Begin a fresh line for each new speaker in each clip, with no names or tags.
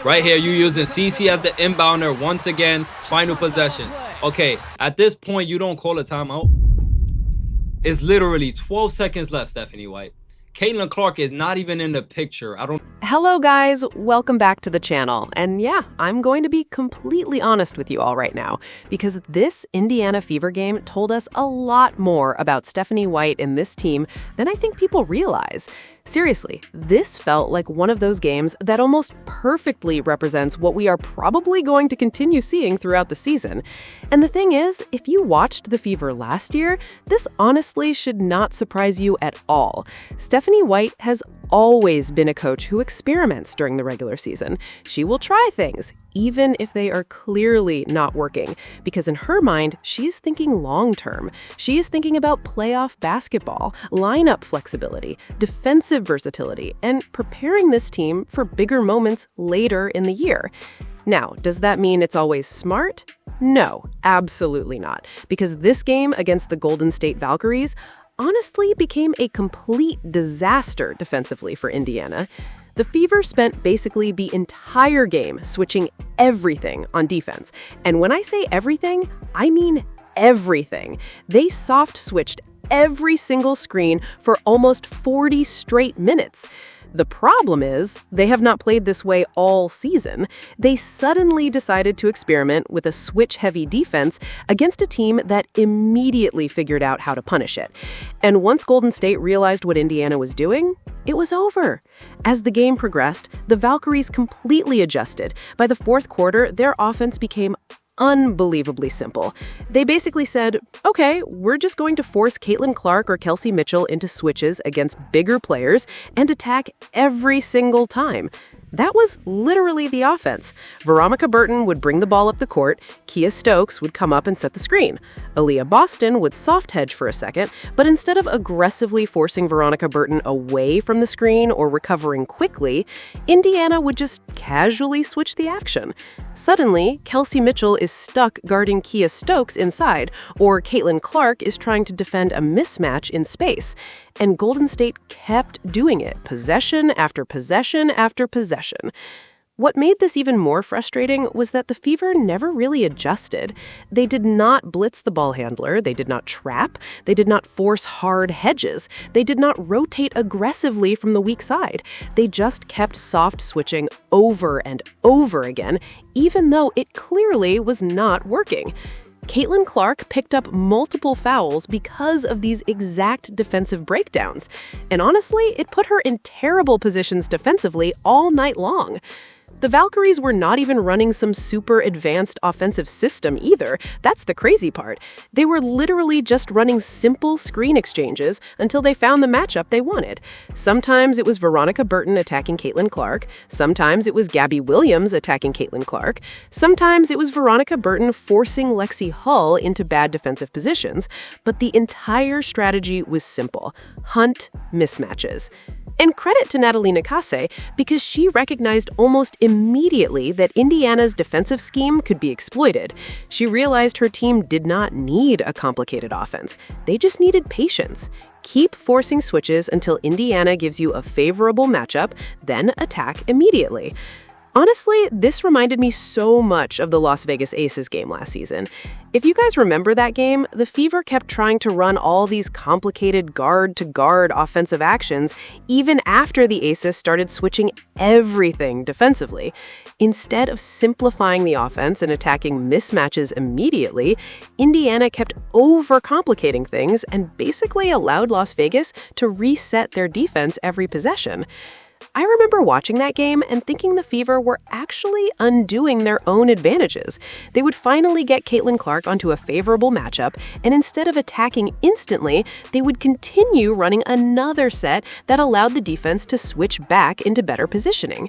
Right here, you using CC as the inbounder once again. Final possession. Okay, at this point, you don't call a timeout. It's literally 12 seconds left, Stephanie White. Caitlin Clark is not even in the picture.
Hello guys, welcome back to the channel. And yeah, I'm going to be completely honest with you all right now, because this Indiana Fever game told us a lot more about Stephanie White and this team than I think people realize. Seriously, this felt like one of those games that almost perfectly represents what we are probably going to continue seeing throughout the season. And the thing is, if you watched the Fever last year, this honestly should not surprise you at all. Stephanie White has always been a coach who experiments during the regular season. She will try things, even if they are clearly not working, because in her mind, she's thinking long-term. She is thinking about playoff basketball, lineup flexibility, defensive versatility, and preparing this team for bigger moments later in the year. Now, does that mean it's always smart? No, absolutely not, because this game against the Golden State Valkyries honestly became a complete disaster defensively for Indiana. The Fever spent basically the entire game switching everything on defense. And when I say everything, I mean everything. They soft switched every single screen for almost 40 straight minutes. The problem is, they have not played this way all season. They suddenly decided to experiment with a switch-heavy defense against a team that immediately figured out how to punish it. And once Golden State realized what Indiana was doing, it was over. As the game progressed, the Valkyries completely adjusted. By the fourth quarter, their offense became unbelievably simple. They basically said, okay, we're just going to force Caitlin Clark or Kelsey Mitchell into switches against bigger players and attack every single time. That was literally the offense. Veronica Burton would bring the ball up the court, Kia Stokes would come up and set the screen. Aaliyah Boston would soft hedge for a second, but instead of aggressively forcing Veronica Burton away from the screen or recovering quickly, Indiana would just casually switch the action. Suddenly, Kelsey Mitchell is stuck guarding Kia Stokes inside, or Caitlin Clark is trying to defend a mismatch in space. And Golden State kept doing it, possession after possession after possession. What made this even more frustrating was that the Fever never really adjusted. They did not blitz the ball handler, they did not trap, they did not force hard hedges, they did not rotate aggressively from the weak side. They just kept soft switching over and over again, even though it clearly was not working. Caitlin Clark picked up multiple fouls because of these exact defensive breakdowns. And honestly, it put her in terrible positions defensively all night long. The Valkyries were not even running some super advanced offensive system either. That's the crazy part. They were literally just running simple screen exchanges until they found the matchup they wanted. Sometimes it was Veronica Burton attacking Caitlin Clark. Sometimes it was Gabby Williams attacking Caitlin Clark. Sometimes it was Veronica Burton forcing Lexi Hull into bad defensive positions. But the entire strategy was simple: hunt mismatches. And credit to Natalie Nakase, because she recognized almost immediately that Indiana's defensive scheme could be exploited. She realized her team did not need a complicated offense. They just needed patience. Keep forcing switches until Indiana gives you a favorable matchup, then attack immediately. Honestly, this reminded me so much of the Las Vegas Aces game last season. If you guys remember that game, the Fever kept trying to run all these complicated guard-to-guard offensive actions even after the Aces started switching everything defensively. Instead of simplifying the offense and attacking mismatches immediately, Indiana kept overcomplicating things and basically allowed Las Vegas to reset their defense every possession. I remember watching that game and thinking the Fever were actually undoing their own advantages. They would finally get Caitlin Clark onto a favorable matchup, and instead of attacking instantly, they would continue running another set that allowed the defense to switch back into better positioning.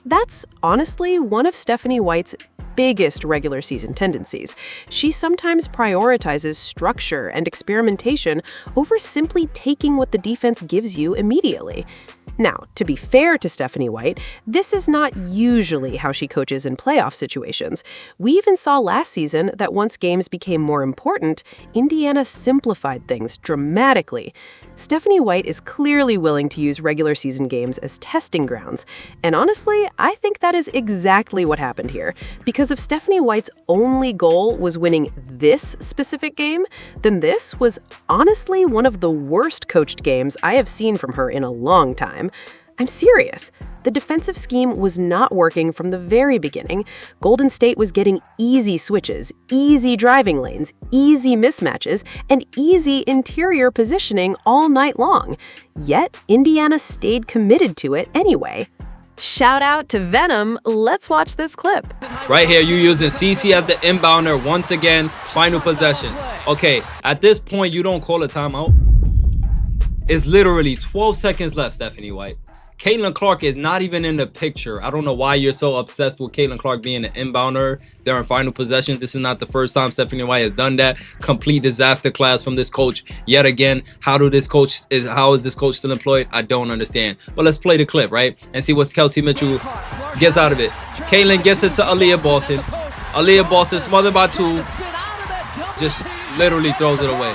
That's honestly one of Stephanie White's biggest regular season tendencies. She sometimes prioritizes structure and experimentation over simply taking what the defense gives you immediately. Now, to be fair to Stephanie White, this is not usually how she coaches in playoff situations. We even saw last season that once games became more important, Indiana simplified things dramatically. Stephanie White is clearly willing to use regular season games as testing grounds. And honestly, I think that is exactly what happened here. Because if Stephanie White's only goal was winning this specific game, then this was honestly one of the worst coached games I have seen from her in a long time. I'm serious. The defensive scheme was not working from the very beginning. Golden State was getting easy switches, easy driving lanes, easy mismatches, and easy interior positioning all night long. Yet, Indiana stayed committed to it anyway. Shout out to Venom. Let's watch this clip.
Right here, you using CC as the inbounder once again. Final possession. Okay, at this point, you don't call a timeout. It's literally 12 seconds left, Stephanie White. Caitlin Clark is not even in the picture. I don't know why you're so obsessed with Caitlin Clark being an inbounder during final possessions. This is not the first time Stephanie White has done that. Complete disaster class from this coach yet again. How is this coach still employed? I don't understand. But let's play the clip, right? And see what Kelsey Mitchell gets out of it. Caitlin gets it to Aaliyah Boston. Aaliyah Boston smothered by two. Just literally throws it away.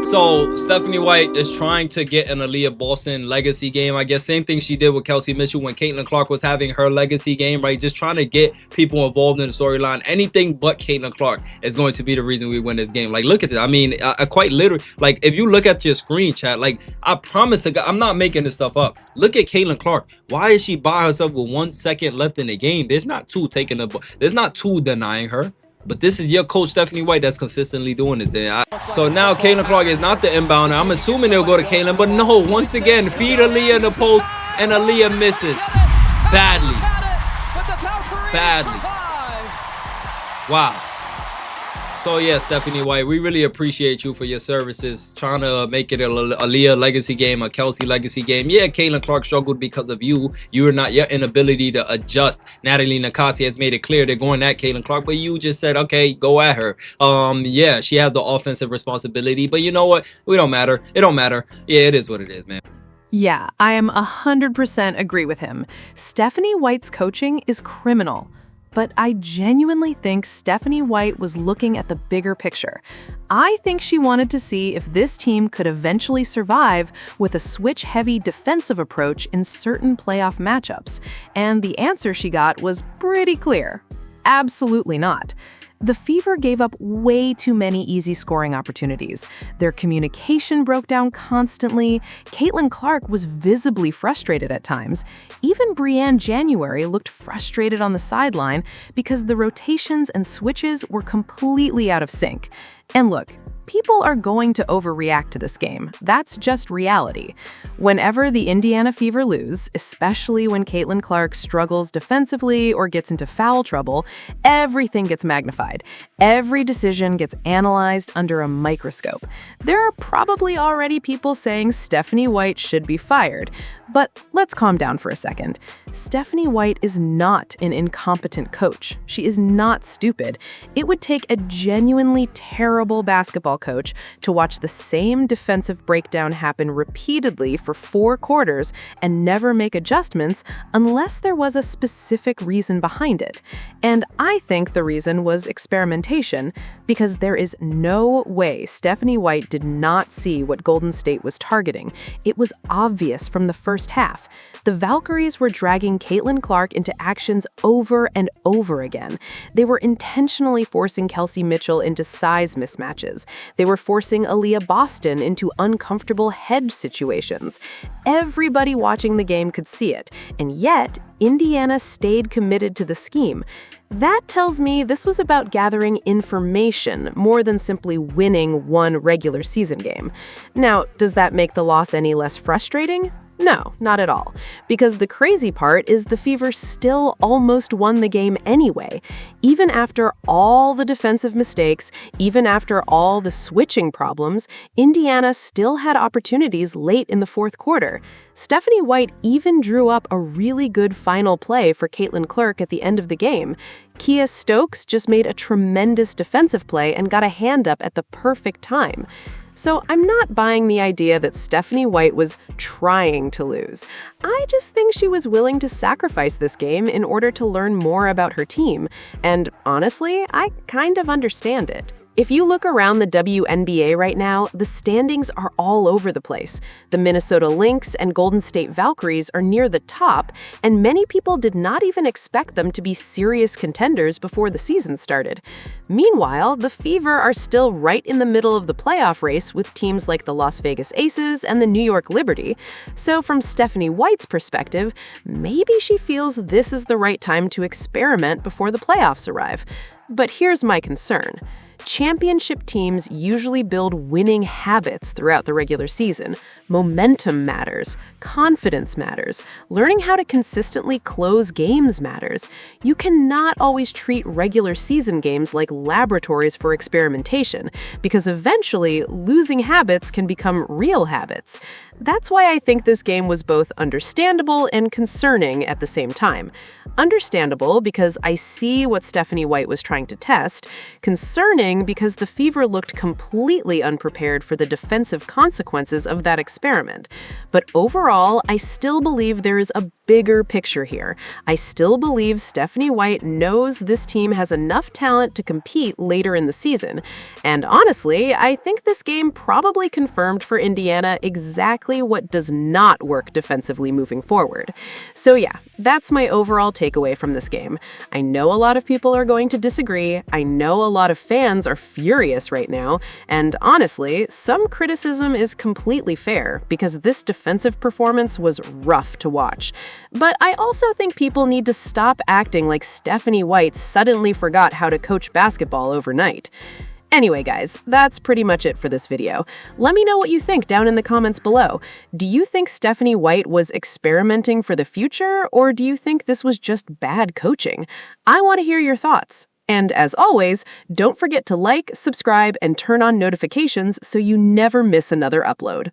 So Stephanie White is trying to get an Aaliyah Boston legacy game. I guess same thing she did with Kelsey Mitchell when Caitlin Clark was having her legacy game, right? Just trying to get people involved in the storyline. Anything but Caitlin Clark is going to be the reason we win this game. Like, look at this. I mean, I quite literally, like, if you look at your screen chat, like, I promise to God, I'm not making this stuff up. Look at Caitlin Clark. Why is she by herself with 1 second left in the game? There's not two taking the ball. There's not two denying her. But this is your coach, Stephanie White, that's consistently doing it there. So now Caitlin Clark is not the inbounder. I'm assuming they'll go to Caitlin. But no, once again, feed Aaliyah in the post, and Aaliyah misses. Badly. Badly. Wow. So yeah, Stephanie White, we really appreciate you for your services, trying to make it a Aaliyah legacy game, a Kelsey legacy game. Yeah, Caitlin Clark struggled because of you. You are not your inability to adjust. Natalie Nakasi has made it clear they're going at Caitlin Clark, but you just said, okay, go at her. Yeah, she has the offensive responsibility, but you know what? We don't matter. It don't matter. Yeah, it is what it is, man.
Yeah, I am 100% agree with him. Stephanie White's coaching is criminal. But I genuinely think Stephanie White was looking at the bigger picture. I think she wanted to see if this team could eventually survive with a switch-heavy defensive approach in certain playoff matchups. And the answer she got was pretty clear. Absolutely not. The Fever gave up way too many easy scoring opportunities. Their communication broke down constantly. Caitlin Clark was visibly frustrated at times. Even Brianne January looked frustrated on the sideline because the rotations and switches were completely out of sync. And look, people are going to overreact to this game. That's just reality. Whenever the Indiana Fever lose, especially when Caitlin Clark struggles defensively or gets into foul trouble, everything gets magnified. Every decision gets analyzed under a microscope. There are probably already people saying Stephanie White should be fired. But let's calm down for a second. Stephanie White is not an incompetent coach. She is not stupid. It would take a genuinely terrible basketball coach to watch the same defensive breakdown happen repeatedly for 4 quarters and never make adjustments unless there was a specific reason behind it. And I think the reason was experimentation, because there is no way Stephanie White did not see what Golden State was targeting. It was obvious from the first half. The Valkyries were dragging Caitlin Clark into actions over and over again. They were intentionally forcing Kelsey Mitchell into size mismatches. They were forcing Aaliyah Boston into uncomfortable hedge situations. Everybody watching the game could see it, and yet Indiana stayed committed to the scheme. That tells me this was about gathering information more than simply winning one regular season game. Now, does that make the loss any less frustrating? No, not at all. Because the crazy part is the Fever still almost won the game anyway. Even after all the defensive mistakes, even after all the switching problems, Indiana still had opportunities late in the fourth quarter. Stephanie White even drew up a really good final play for Caitlin Clark at the end of the game. Kia Stokes just made a tremendous defensive play and got a hand up at the perfect time. So I'm not buying the idea that Stephanie White was trying to lose. I just think she was willing to sacrifice this game in order to learn more about her team. And honestly, I kind of understand it. If you look around the WNBA right now, the standings are all over the place. The Minnesota Lynx and Golden State Valkyries are near the top, and many people did not even expect them to be serious contenders before the season started. Meanwhile, the Fever are still right in the middle of the playoff race with teams like the Las Vegas Aces and the New York Liberty. So from Stephanie White's perspective, maybe she feels this is the right time to experiment before the playoffs arrive. But here's my concern. Championship teams usually build winning habits throughout the regular season. Momentum matters. Confidence matters. Learning how to consistently close games matters. You cannot always treat regular season games like laboratories for experimentation, because eventually losing habits can become real habits. That's why I think this game was both understandable and concerning at the same time. Understandable because I see what Stephanie White was trying to test. Concerning because the Fever looked completely unprepared for the defensive consequences of that experiment. But overall, I still believe there is a bigger picture here. I still believe Stephanie White knows this team has enough talent to compete later in the season. And honestly, I think this game probably confirmed for Indiana exactly what does not work defensively moving forward. So yeah, that's my overall takeaway from this game. I know a lot of people are going to disagree. I know a lot of fans are furious right now. And honestly, some criticism is completely fair because this defensive performance was rough to watch. But I also think people need to stop acting like Stephanie White suddenly forgot how to coach basketball overnight. Anyway, guys, that's pretty much it for this video. Let me know what you think down in the comments below. Do you think Stephanie White was experimenting for the future, or do you think this was just bad coaching? I want to hear your thoughts. And as always, don't forget to like, subscribe, and turn on notifications so you never miss another upload.